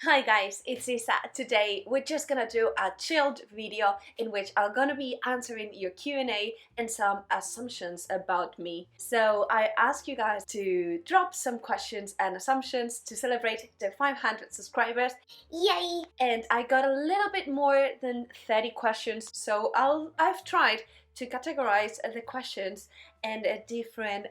Hi guys, it's Isa. Today we're just gonna do a chilled video in which I'm gonna be answering your Q&A and some assumptions about me. So I ask you guys to drop some questions and assumptions to celebrate the 500 subscribers. Yay! And I got a little bit more than 30 questions, so I've tried to categorize the questions and different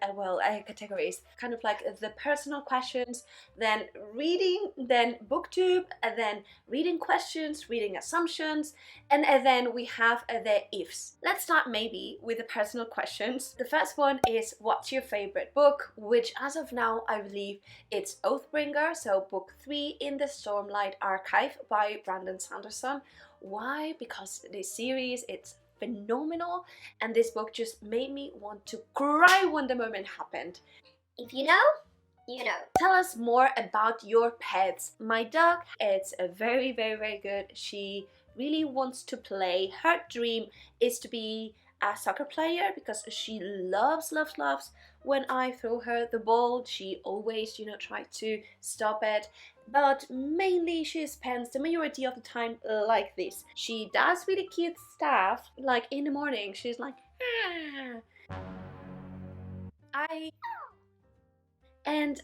categories, kind of like the personal questions, then reading, then booktube, and then reading questions, reading assumptions, and then we have the ifs. Let's start maybe with the personal questions. The first one is, what's your favorite book? Which as of now I believe it's Oathbringer, so book 3 in the Stormlight Archive by Brandon Sanderson. Why? Because this series, it's phenomenal, and this book just made me want to cry when the moment happened. If you know, you know. Tell us more about your pets. My dog, it's a very good. She really wants to play. Her dream is to be a soccer player because she loves when I throw her the ball. She always, try to stop it. But mainly she spends the majority of the time like this. She does really cute stuff, like in the morning she's like, ah.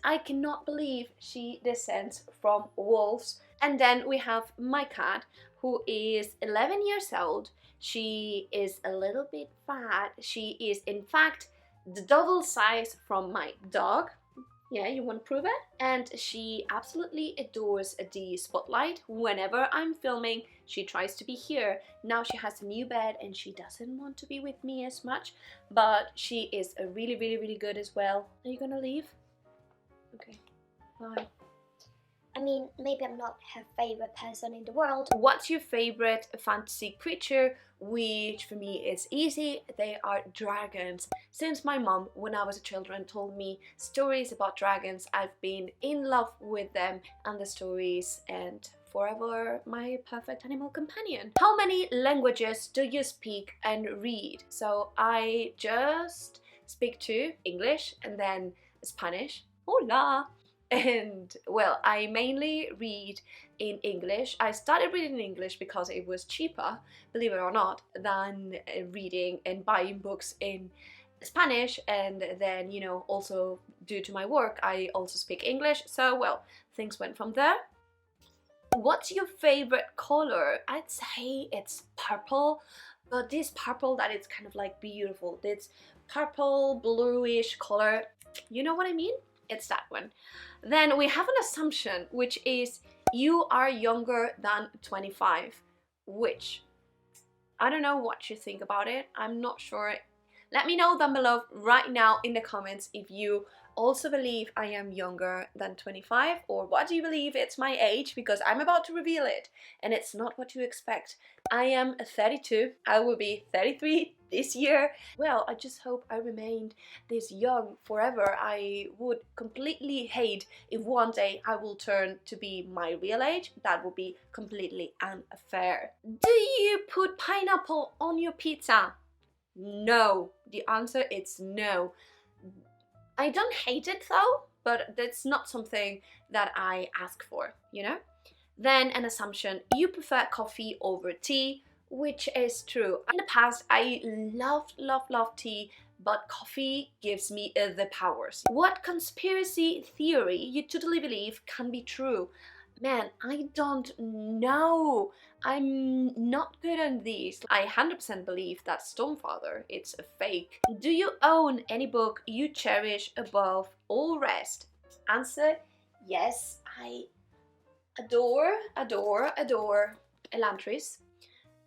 I cannot believe she descends from wolves. And then we have my cat, who is 11 years old. She is a little bit fat. She is in fact the double size from my dog. Yeah, you want to prove it? And she absolutely adores the spotlight. Whenever I'm filming, she tries to be here. Now she has a new bed and she doesn't want to be with me as much, but she is a really good as well. Are you gonna leave? Okay, bye. I mean, maybe I'm not her favorite person in the world. What's your favorite fantasy creature? Which for me is easy. They are dragons. Since my mom, when I was a children, told me stories about dragons, I've been in love with them and the stories, and forever my perfect animal companion. How many languages do you speak and read? So I just speak 2, English and then Spanish. Hola! And well, I mainly read in English. I started reading in English because it was cheaper, believe it or not, than reading and buying books in Spanish. And then, also due to my work, I also speak English. So, well, things went from there. What's your favorite color? I'd say it's purple, but this purple that it's kind of like beautiful. It's purple, bluish color. You know what I mean? It's that one. Then we have an assumption, which is you are younger than 25, which I don't know what you think about it. I'm not sure. Let me know down below right now in the comments if you also believe I am younger than 25, or what do you believe it's my age, because I'm about to reveal it and it's not what you expect. I am 32. I will be 33 this year. Well, I just hope I remained this young forever. I would completely hate if one day I will turn to be my real age. That would be completely unfair. Do you put pineapple on your pizza? No. The answer is no. I don't hate it though, but that's not something that I ask for, Then an assumption, you prefer coffee over tea, which is true. In the past, I loved tea, but coffee gives me the powers. What conspiracy theory you totally believe can be true? Man, I don't know. I'm not good on these. I 100% believe that Stormfather, it's a fake. Do you own any book you cherish above all rest? Answer, yes. I adore Elantris,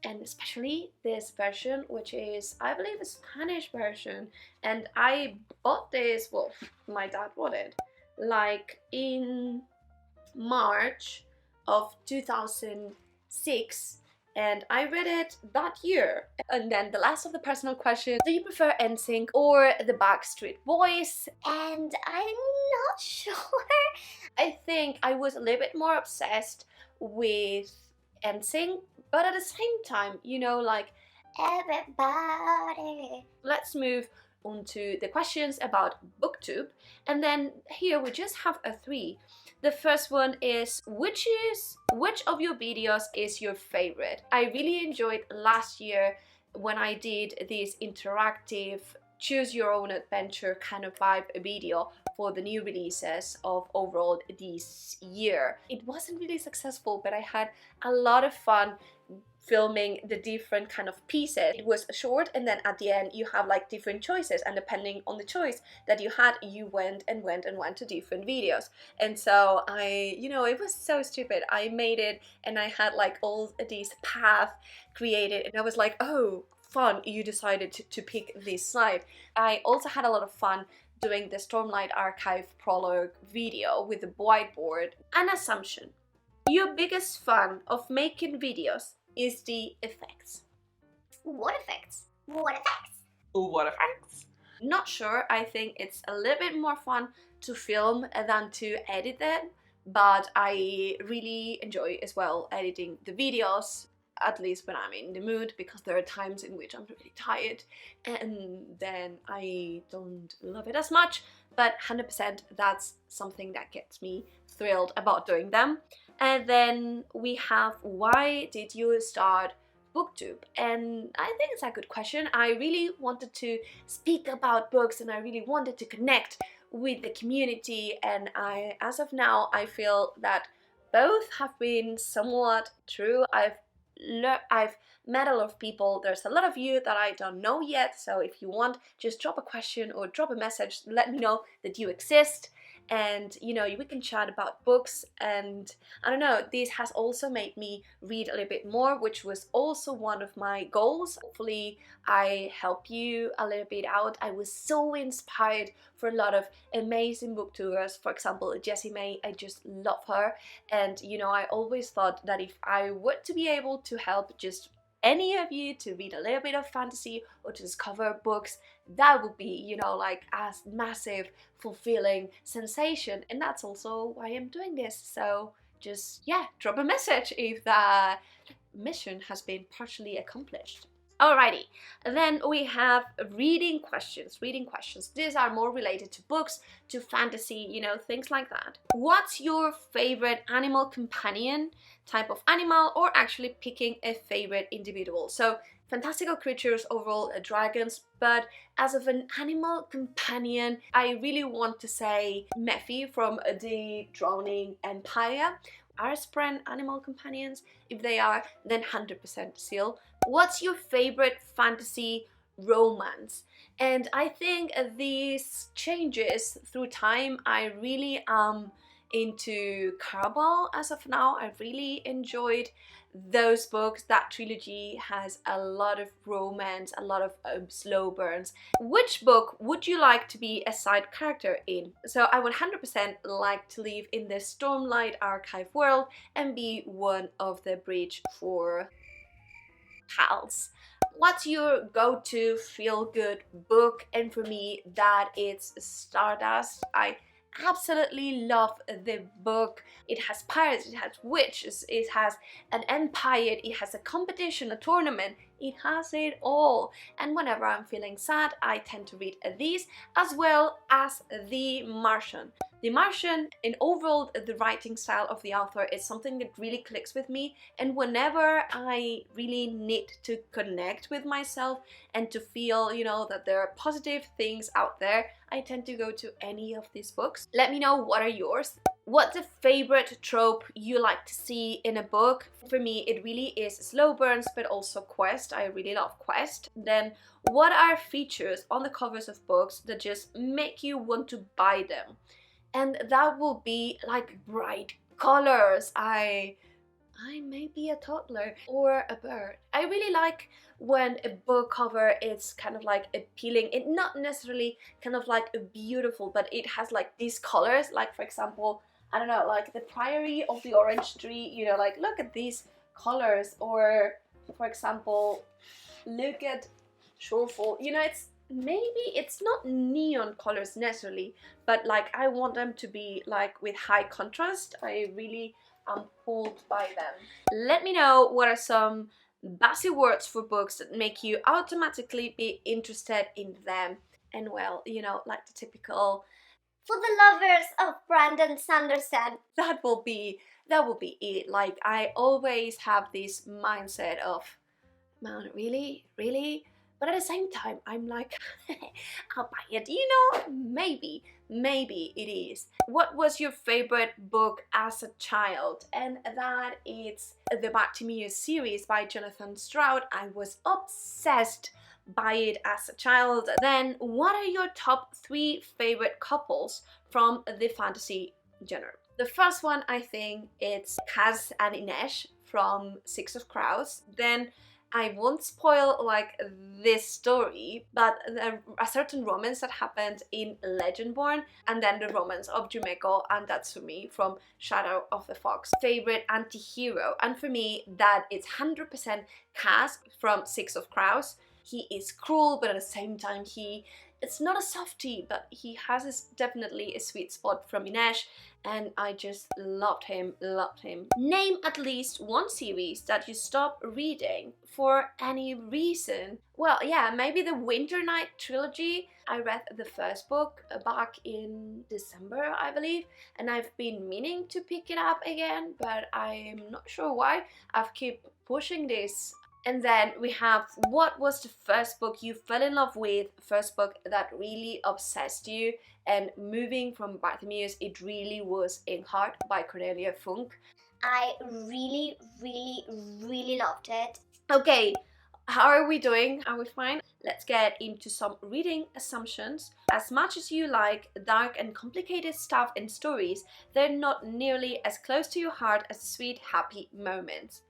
and especially this version, which is, I believe, a Spanish version. And I bought this, well, my dad bought it, like in March of 2006, and I read it that year. And then the last of the personal questions, do you prefer NSYNC or the Backstreet Boys? And I'm not sure. I think I was a little bit more obsessed with NSYNC, but at the same time, like Everybody. let's move onto the questions about Booktube. And then here we just have a three. The first one is which of your videos is your favorite? I really enjoyed last year when I did this interactive choose your own adventure kind of vibe video for the new releases of overall this year. It wasn't really successful, but I had a lot of fun filming the different kind of pieces. It was short, and then at the end you have like different choices, and depending on the choice that you had, you went to different videos. And so it was so stupid. I made it and I had like all these paths created, and I was like, oh fun, you decided to pick this side. I also had a lot of fun doing the Stormlight Archive prologue video with the whiteboard. An assumption: your biggest fun of making videos is the effects. What effects? What effects? What effects? Not sure. I think it's a little bit more fun to film than to edit them, but I really enjoy as well editing the videos, at least when I'm in the mood, because there are times in which I'm really tired and then I don't love it as much, but 100% that's something that gets me thrilled about doing them. And then we have, why did you start Booktube? And I think it's a good question. I really wanted to speak about books and I really wanted to connect with the community, and as of now I feel that both have been somewhat true. I've met a lot of people. There's a lot of you that I don't know yet, so if you want, just drop a question or drop a message, let me know that you exist, and we can chat about books. And I don't know, this has also made me read a little bit more, which was also one of my goals. Hopefully I help you a little bit out. I was so inspired for a lot of amazing booktubers. For example, Jessie May, I just love her, and I always thought that if I were to be able to help just any of you to read a little bit of fantasy or to discover books, that would be like a massive fulfilling sensation. And that's also why I'm doing this. So just drop a message if the mission has been partially accomplished. Alrighty, then we have reading questions. These are more related to books, to fantasy, things like that. What's your favorite animal companion, type of animal, or actually picking a favorite individual? So fantastical creatures, overall dragons, but as of an animal companion, I really want to say Mephi from the Drowning Empire. Aspran animal companions, if they are, then 100% Seal. What's your favorite fantasy romance? And I think these changes through time. I really am into Caraval as of now. I really enjoyed those books. That trilogy has a lot of romance, a lot of slow burns. Which book would you like to be a side character in? So I would 100% like to live in the Stormlight Archive world and be one of the Bridge 4 pals. What's your go-to feel-good book? And for me, that is Stardust. I absolutely love the book. It has pirates, it has witches, it has an empire, it has a competition, a tournament, it has it all. And whenever I'm feeling sad, I tend to read these, as well as The Martian. The Martian, and overall the writing style of the author is something that really clicks with me, and whenever I really need to connect with myself and to feel, that there are positive things out there, I tend to go to any of these books. Let me know what are yours. What's a favorite trope you like to see in a book? For me, it really is slow burns, but also quest. I really love quest. Then, what are features on the covers of books that just make you want to buy them? And that will be like bright colors. I may be a toddler or a bird. I really like when a book cover is kind of like appealing. It not necessarily kind of like beautiful, but it has like these colors. Like for example, I don't know, like the Priory of the Orange Tree, like look at these colors. Or for example, look at Shorefall. It's not neon colors necessarily, but like I want them to be like with high contrast. I really am pulled by them. Let me know what are some buzzy words for books that make you automatically be interested in them. And well, you know, like the typical, For the lovers of Brandon Sanderson. that will be it. Like, I always have this mindset of, man, really, but at the same time I'm like, I'll buy it, you know, maybe it is. What was your favorite book as a child? And that is the Bartimaeus series by Jonathan Stroud. I was obsessed by it as a child. Then what are your top 3 favorite couples from the fantasy genre? The first one, I think it's Kaz and Inesh from Six of Crows. Then I won't spoil like this story, but a certain romance that happened in Legendborn, and then the romance of Jumeko and Tatsumi from Shadow of the Fox. Favorite anti-hero, and for me that is 100% Kaz from Six of Crows. He is cruel, but at the same time it's not a softie, but he has definitely a sweet spot from Inesh, and I just loved him. Name at least one series that you stopped reading for any reason. Well, yeah, maybe the Winter Night trilogy. I read the first book back in December, I believe, and I've been meaning to pick it up again, but I'm not sure why. I've kept pushing this. And then we have, what was the first book you fell in love with, first book that really obsessed you? And moving from Bartimaeus, it really was Inkheart by Cornelia Funk. I really loved it. Okay, how are we doing? Are we fine? Let's get into some reading assumptions. As much as you like dark and complicated stuff and stories, they're not nearly as close to your heart as the sweet, happy moments.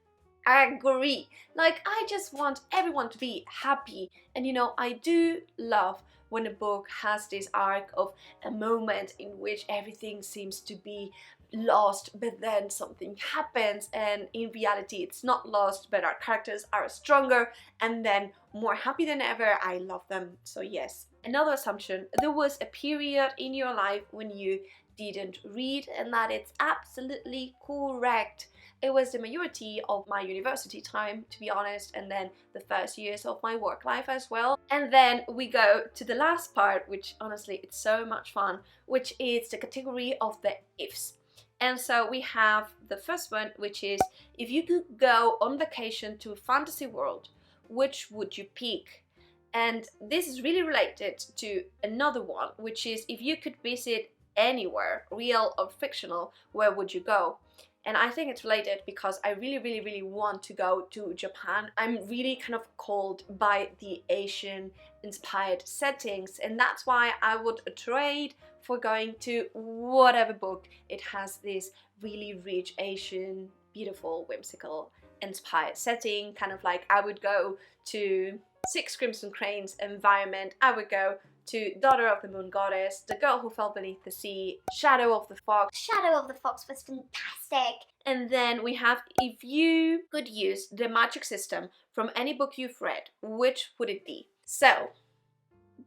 I agree. Like, I just want everyone to be happy. And you know, I do love when a book has this arc of a moment in which everything seems to be lost, but then something happens, and in reality it's not lost, but our characters are stronger and then more happy than ever. I love them. So yes. Another assumption, there was a period in your life when you didn't read, and that it's absolutely correct. It was the majority of my university time, to be honest, and then the first years of my work life as well. And then we go to the last part, which honestly it's so much fun, which is the category of the ifs. And so we have the first one, which is, if you could go on vacation to a fantasy world, which would you pick? And this is really related to another one, which is, if you could visit anywhere, real or fictional, where would you go? And I think it's related because I really want to go to Japan. I'm really kind of called by the Asian inspired settings, and that's why I would trade for going to whatever book. It has this really rich Asian, beautiful, whimsical, inspired setting. Kind of like, I would go to Six Crimson Cranes environment. I would go to Daughter of the Moon Goddess, The Girl Who Fell Beneath the Sea, Shadow of the Fox. Shadow of the Fox was fantastic. And then we have, if you could use the magic system from any book you've read, which would it be? So,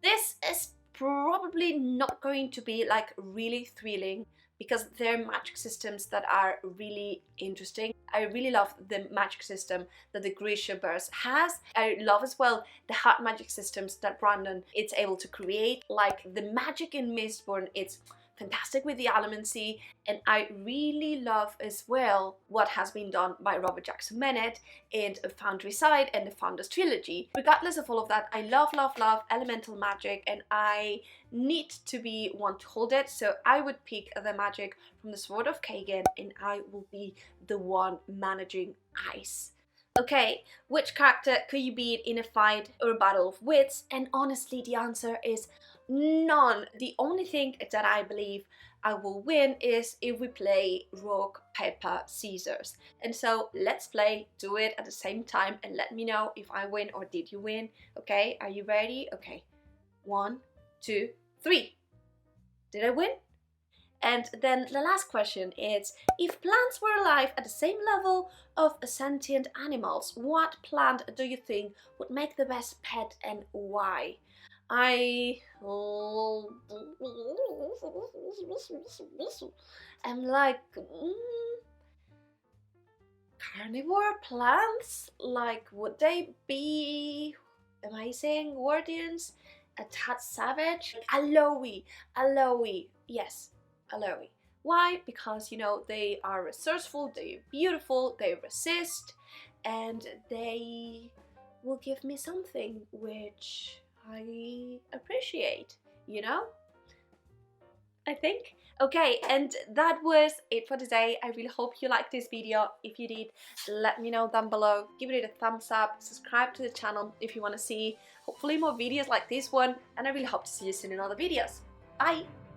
this is probably not going to be like really thrilling, because they're magic systems that are really interesting. I really love the magic system that the Grishaverse has. I love as well the hard magic systems that Brandon is able to create, like the magic in Mistborn. It's fantastic with the Allomancy, and I really love as well what has been done by Robert Jackson Bennett in Foundry Side and the Founders Trilogy. Regardless of all of that, I love elemental magic, and I need to be one to hold it, so I would pick the magic from the Sword of Kagan, and I will be the one managing ice. Okay, which character could you beat in a fight or a battle of wits? And honestly, the answer is none. The only thing that I believe I will win is if we play rock, paper, scissors. And so let's do it at the same time, and let me know if I win or did you win. Okay, are you ready? Okay, 1, 2, 3. Did I win? And then the last question is, if plants were alive at the same level of sentient animals, what plant do you think would make the best pet and why? I'm like, carnivore plants? Like, would they be amazing guardians? a tad savage. Aloe, aloe, yes, aloe. Why? Because, you know, they are resourceful, they're beautiful, they resist, and they will give me something which I appreciate, you know? I think. Okay, and that was it for today. I really hope you liked this video. If you did, let me know down below. Give it a thumbs up, subscribe to the channel if you want to see hopefully more videos like this one, and I really hope to see you soon in other videos. Bye!